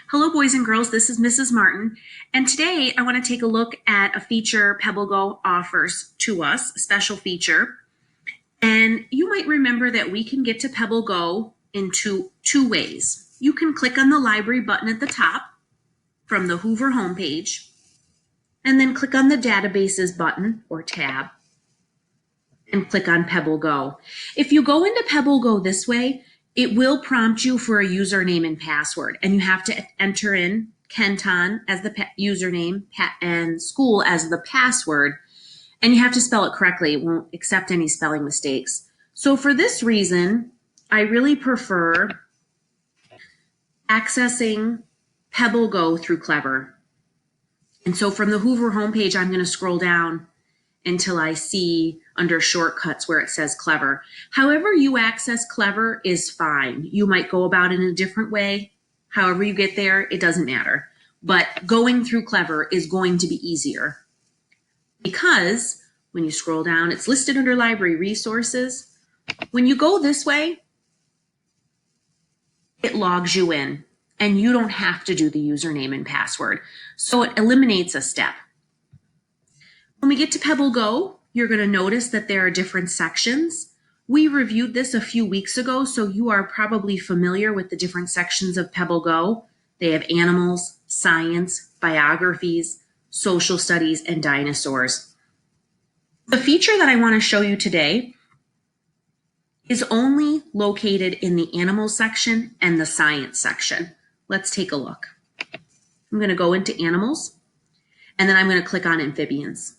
Hello, boys and girls. This is Mrs. Martin, and today I want to take a look at a feature PebbleGo offers to us, a special feature. And you might remember that we can get to PebbleGo in two ways. You can click on the library button at the top from the Hoover homepage, and then click on the databases button or tab and click on PebbleGo. If you go into PebbleGo this way, it will prompt you for a username and password, and you have to enter in Kenton as the username and school as the password, and you have to spell it correctly. It won't accept any spelling mistakes. So for this reason, I really prefer accessing PebbleGo through Clever. And so from the Hoover homepage, I'm going to scroll down until I see under shortcuts where it says Clever. However you access Clever is fine. You might go about it in a different way. However you get there, it doesn't matter. But going through Clever is going to be easier because when you scroll down, it's listed under Library Resources. When you go this way, it logs you in and you don't have to do the username and password. So it eliminates a step. When we get to PebbleGo, you're going to notice that there are different sections. We reviewed this a few weeks ago, so you are probably familiar with the different sections of PebbleGo. They have animals, science, biographies, social studies, and dinosaurs. The feature that I want to show you today is only located in the animals section and the science section. Let's take a look. I'm going to go into animals, and then I'm going to click on amphibians.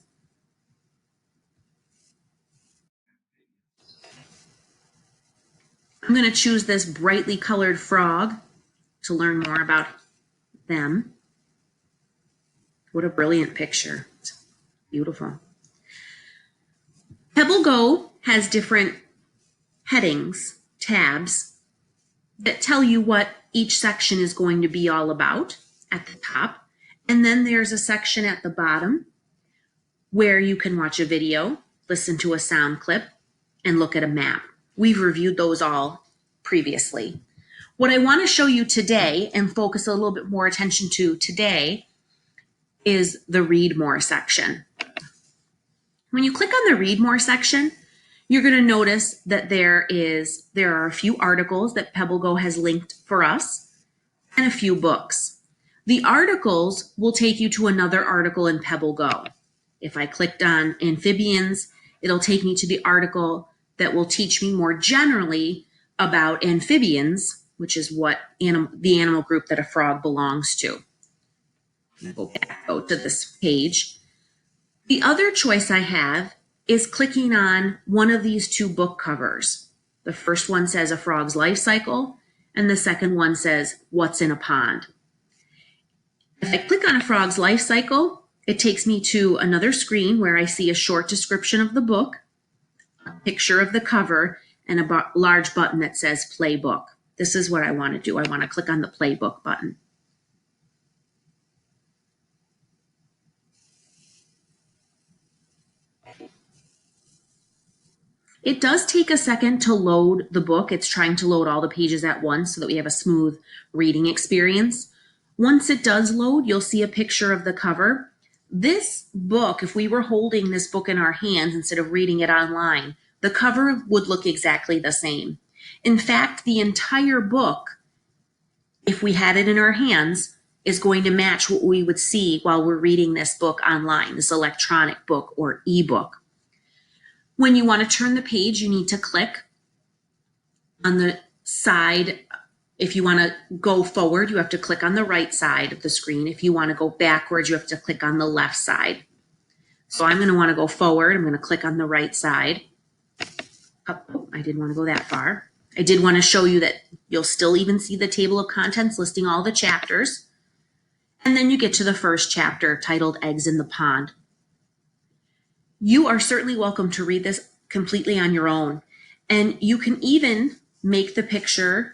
I'm going to choose this brightly colored frog to learn more about them. What a brilliant picture. It's beautiful. PebbleGo has different headings, tabs, that tell you what each section is going to be all about at the top. And then there's a section at the bottom where you can watch a video, listen to a sound clip, and look at a map. We've reviewed those all previously. What I want to show you today and focus a little bit more attention to today is the Read More section. When you click on the Read More section, you're going to notice that there are a few articles that PebbleGo has linked for us and a few books. The articles will take you to another article in PebbleGo. If I clicked on amphibians, it'll take me to the article that will teach me more generally about amphibians, which is what the animal group that a frog belongs to. I'm going to go to this page. The other choice I have is clicking on one of these two book covers. The first one says A Frog's Life Cycle, and the second one says What's in a Pond. If I click on A Frog's Life Cycle, it takes me to another screen where I see a short description of the book, a picture of the cover, and a large button that says Play Book. This is what I want to do. I want to click on the Play Book button. It does take a second to load the book. It's trying to load all the pages at once so that we have a smooth reading experience. Once it does load, you'll see a picture of the cover. This book, if we were holding this book in our hands instead of reading it online, the cover would look exactly the same. In fact, the entire book, if we had it in our hands, is going to match what we would see while we're reading this book online, this electronic book or ebook. When you want to turn the page, you need to click on the side. If you want to go forward, you have to click on the right side of the screen. If you want to go backwards, you have to click on the left side. So I'm going to want to go forward. I'm going to click on the right side. Oh, I didn't want to go that far. I did want to show you that you'll still even see the table of contents listing all the chapters. And then you get to the first chapter titled Eggs in the Pond. You are certainly welcome to read this completely on your own. And you can even make the picture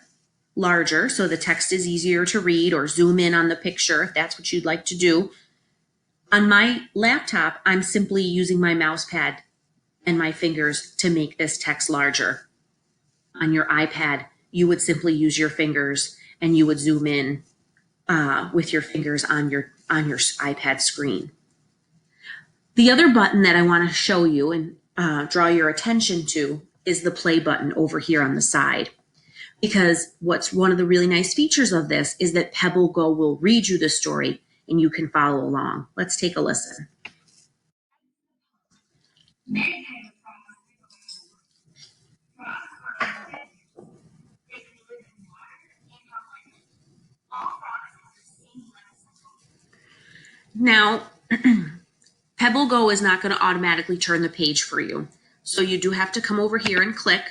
larger so the text is easier to read, or zoom in on the picture if that's what you'd like to do. On my laptop, I'm simply using my mouse pad and my fingers to make this text larger. On your iPad, you would simply use your fingers and you would zoom in with your fingers on your iPad screen. The other button that I want to show you and draw your attention to is the play button over here on the side. Because what's one of the really nice features of this is that PebbleGo will read you the story and you can follow along. Let's take a listen. Now, PebbleGo is not going to automatically turn the page for you. So you do have to come over here and click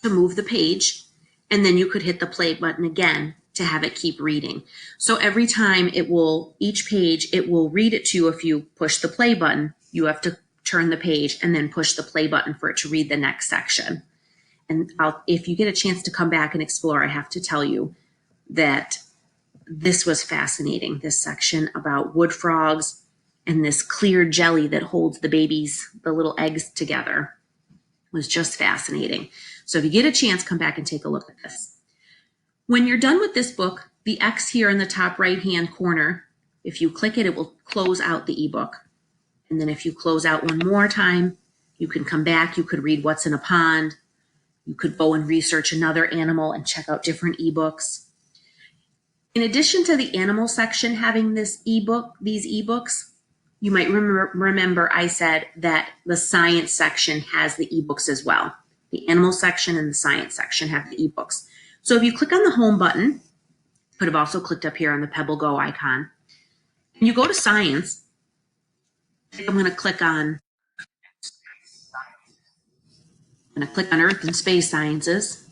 to move the page, and then you could hit the play button again to have it keep reading. So every time each page, it will read it to you. If you push the play button, you have to turn the page and then push the play button for it to read the next section. And if you get a chance to come back and explore, I have to tell you that this was fascinating, this section about wood frogs and this clear jelly that holds the babies, the little eggs together, was just fascinating. So if you get a chance, come back and take a look at this. When you're done with this book, the X here in the top right-hand corner, if you click it, it will close out the ebook. And then if you close out one more time, you can come back, you could read What's in a Pond, you could go and research another animal and check out different ebooks. In addition to the animal section having these ebooks, you might remember I said that the science section has the ebooks as well. The animal section and the science section have the ebooks. So if you click on the home button, you could have also clicked up here on the PebbleGo icon, and you go to science. I'm going to click on Earth and Space Sciences,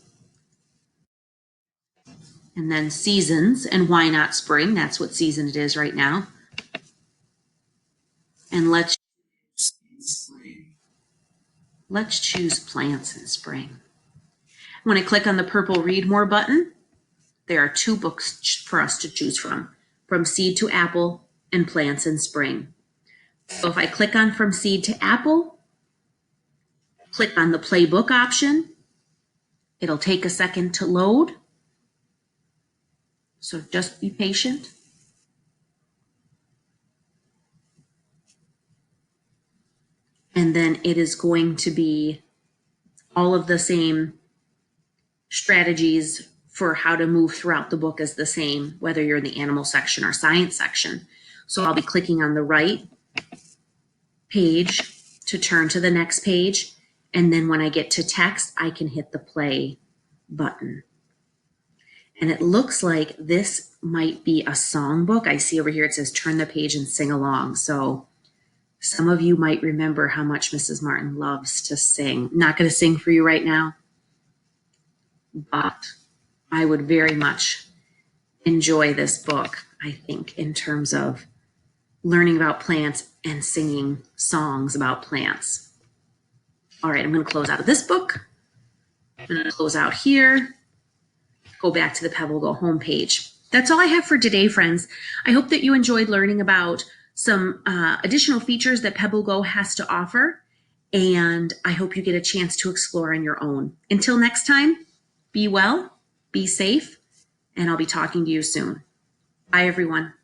and then seasons, and why not spring? That's what season it is right now. And let's choose plants in spring. When I click on the purple Read More button, there are 2 books for us to choose From Seed to Apple and Plants in Spring. So if I click on From Seed to Apple, click on the Play Book option, it'll take a second to load. So just be patient. And then it is going to be all of the same strategies for how to move throughout the book is the same, whether you're in the animal section or science section. So I'll be clicking on the right page to turn to the next page. And then when I get to text, I can hit the play button. And it looks like this might be a songbook. I see over here it says turn the page and sing along. So some of you might remember how much Mrs. Martin loves to sing. I'm not going to sing for you right now, but I would very much enjoy this book, I think, in terms of learning about plants and singing songs about plants. All right, I'm going to close out of this book. I'm going to close out here, go back to the PebbleGo homepage. That's all I have for today, friends. I hope that you enjoyed learning about some additional features that PebbleGo has to offer, and I hope you get a chance to explore on your own. Until next time, be well, be safe, and I'll be talking to you soon. Bye, everyone.